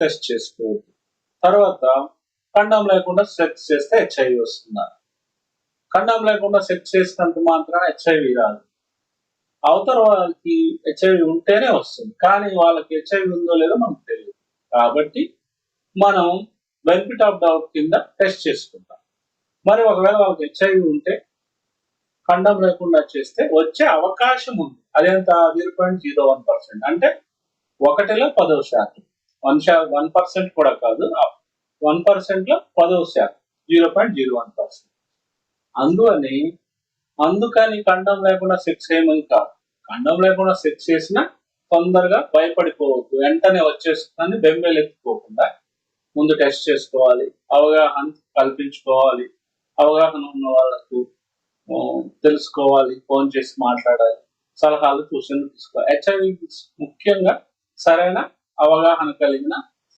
Test చేసుకోవద్దు. తర్వాత కండం లేకుండా సెక్స్ చేస్తే హెచ్ఐవి వస్తుందా? కండం లేకుండా సెక్స్ చేసినంత మాత్రాన హెచ్ఐవి రాదు. అవతల వాళ్ళకి హెచ్ఐవి ఉంటేనే వస్తుంది, కానీ వాళ్ళకి హెచ్ఐవి ఉందో లేదో మనకు తెలియదు. కాబట్టి మనం బెనిఫిట్ ఆఫ్ డౌట్ కింద టెస్ట్ చేసుకుంటాం. మరి ఒకవేళ వాళ్ళకి హెచ్ఐవి ఉంటే కండం లేకుండా చేస్తే వచ్చే అవకాశం ఉంది. అదేంత 0.01%, అంటే 1లో 10%. 1% కూడా కాదు, 1%లో 10%, 0.01%. అందుకని కండం లేకుండా సెక్స్ చేయమని కాదు. కండం లేకుండా సెక్స్ చేసినా తొందరగా భయపడిపోవద్దు, వెంటనే వచ్చేస్తుందని బెంబేలెత్తుకోకుండా ముందు టెస్ట్ చేసుకోవాలి, అవగాహన కల్పించుకోవాలి, అవగాహన ఉన్న వాళ్ళకు తెలుసుకోవాలి, ఫోన్ చేసి మాట్లాడాలి, సలహాలు సూచనలు తీసుకోవాలి. హెచ్ఐవి ముఖ్యంగా సరైన అవగాహన కలిగిన